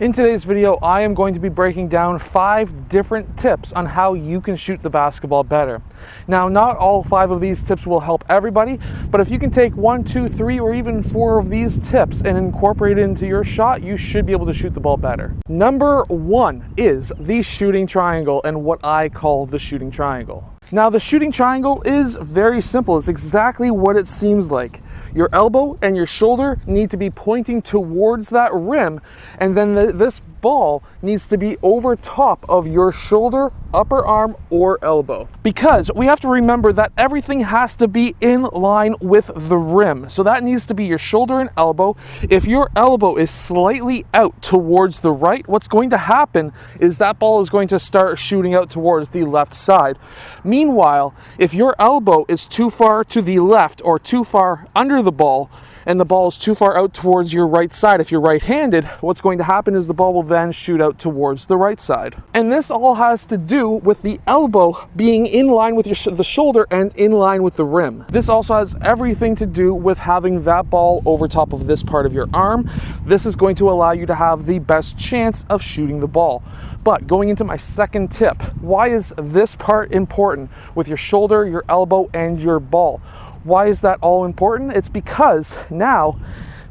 In today's video, I am going to be breaking down 5 different tips on how you can shoot the basketball better. Now, not all 5 of these tips will help everybody, but if you can take 1, 2, 3, or even 4 of these tips and incorporate it into your shot, you should be able to shoot the ball better. Number 1 is the shooting triangle and what I call the shooting triangle. Now, the shooting triangle is very simple. It's exactly what it seems like. Your elbow and your shoulder need to be pointing towards that rim, and then this ball needs to be over top of your shoulder, upper arm, or elbow. Because we have to remember that everything has to be in line with the rim. So that needs to be your shoulder and elbow. If your elbow is slightly out towards the right, what's going to happen is that ball is going to start shooting out towards the left side. Meanwhile, if your elbow is too far to the left or too far under the ball, and the ball is too far out towards your right side, if you're right-handed, what's going to happen is the ball will then shoot out towards the right side. And this all has to do with the elbow being in line with the shoulder and in line with the rim. This also has everything to do with having that ball over top of this part of your arm. This is going to allow you to have the best chance of shooting the ball. But going into my second tip, why is this part important with your shoulder, your elbow, and your ball? Why is that all important? It's because now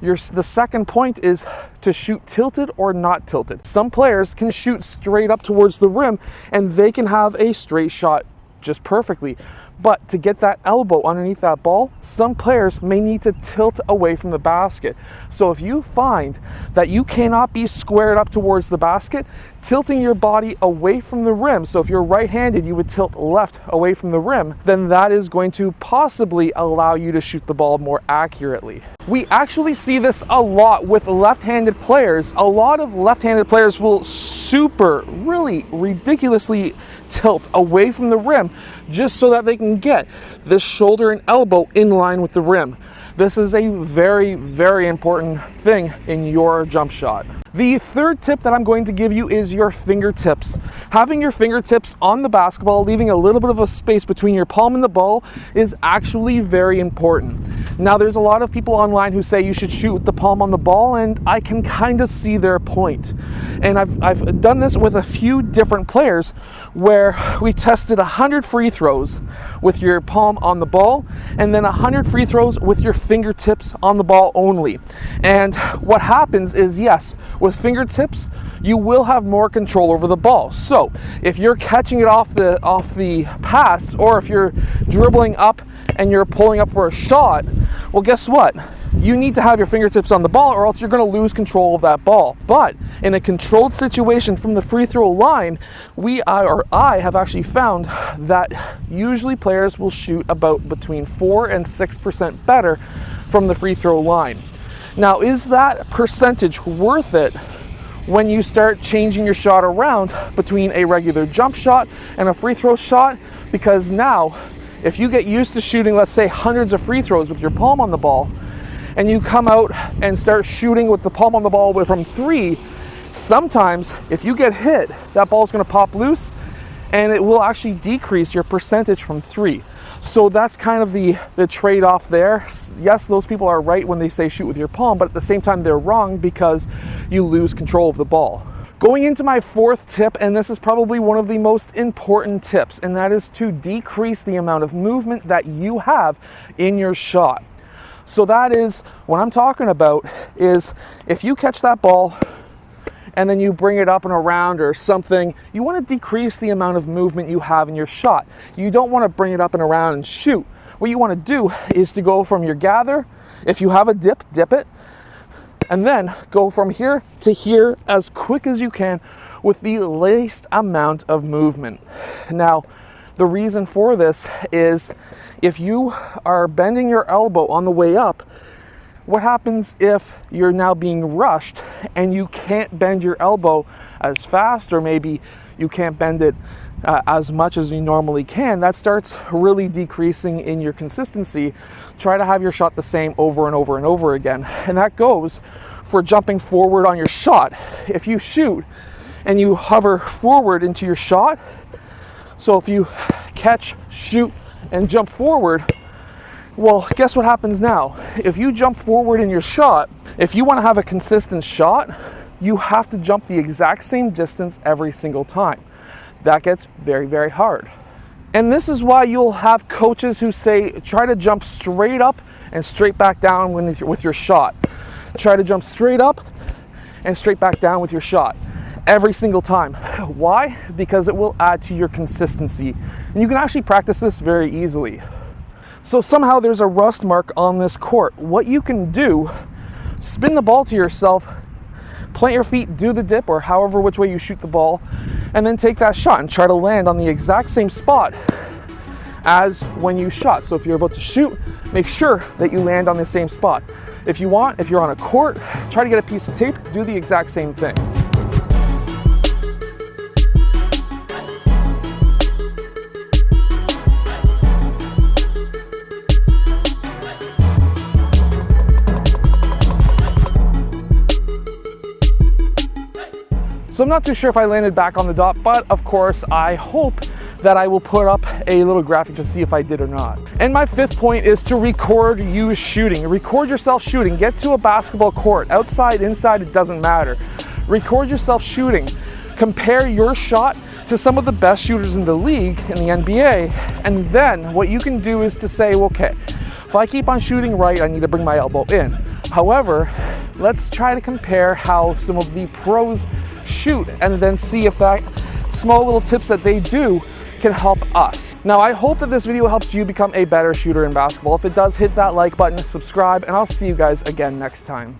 the second point is to shoot tilted or not tilted. Some players can shoot straight up towards the rim and they can have a straight shot just perfectly. But to get that elbow underneath that ball, some players may need to tilt away from the basket. So if you find that you cannot be squared up towards the basket, tilting your body away from the rim, so if you're right-handed, you would tilt left away from the rim, then that is going to possibly allow you to shoot the ball more accurately. We actually see this a lot with left-handed players. A lot of left-handed players will really ridiculously tilt away from the rim just so that they can get this shoulder and elbow in line with the rim. This is a very, very important thing in your jump shot. The third tip that I'm going to give you is your fingertips. Having your fingertips on the basketball, leaving a little bit of a space between your palm and the ball, is actually very important. Now, there's a lot of people online who say you should shoot with the palm on the ball, and I can kind of see their point. And I've done this with a few different players where we tested 100 free throws with your palm on the ball, and then 100 free throws with your fingertips on the ball only. And what happens is, yes, with fingertips, you will have more control over the ball. So if you're catching it off the pass, or if you're dribbling up and you're pulling up for a shot, well, guess what? You need to have your fingertips on the ball, or else you're going to lose control of that ball. But in a controlled situation from the free throw line, I have actually found that usually players will shoot about between 4 and 6% better from the free throw line. Now, is that percentage worth it when you start changing your shot around between a regular jump shot and a free throw shot? Because now, if you get used to shooting, let's say, hundreds of free throws with your palm on the ball, and you come out and start shooting with the palm on the ball from 3, sometimes if you get hit, that ball is going to pop loose and it will actually decrease your percentage from 3. So that's kind of the trade-off there. Yes, those people are right when they say shoot with your palm, but at the same time they're wrong because you lose control of the ball. Going into my fourth tip, and this is probably one of the most important tips, and that is to decrease the amount of movement that you have in your shot. So that is, what I'm talking about is, if you catch that ball and then you bring it up and around or something, you want to decrease the amount of movement you have in your shot. You don't want to bring it up and around and shoot. What you want to do is to go from your gather, if you have a dip it, and then go from here to here as quick as you can with the least amount of movement. Now, the reason for this is, if you are bending your elbow on the way up, what happens if you're now being rushed and you can't bend your elbow as fast, or maybe you can't bend it as much as you normally can? That starts really decreasing in your consistency. Try to have your shot the same over and over and over again. And that goes for jumping forward on your shot. If you shoot and you hover forward into your shot, so if you catch, shoot, and jump forward, well, guess what happens now? If you jump forward in your shot, if you want to have a consistent shot, you have to jump the exact same distance every single time. That gets very, very hard. And this is why you'll have coaches who say, try to jump straight up and straight back down with your shot. Try to jump straight up and straight back down with your shot every single time. Why? Because it will add to your consistency. And you can actually practice this very easily. So somehow there's a rust mark on this court. What you can do, spin the ball to yourself, plant your feet, do the dip, or however which way you shoot the ball, and then take that shot and try to land on the exact same spot as when you shot. So if you're about to shoot, make sure that you land on the same spot. If you're on a court, try to get a piece of tape, do the exact same thing. So I'm not too sure if I landed back on the dot, but of course I hope that I will put up a little graphic to see if I did or not. And my fifth point is to record you shooting. Record yourself shooting. Get to a basketball court. Outside, inside, it doesn't matter. Record yourself shooting. Compare your shot to some of the best shooters in the league, in the NBA, and then what you can do is to say, well, okay, if I keep on shooting right, I need to bring my elbow in. However, let's try to compare how some of the pros shoot and then see if that small little tips that they do can help us. Now, I hope that this video helps you become a better shooter in basketball. If it does, hit that like button, subscribe, and I'll see you guys again next time.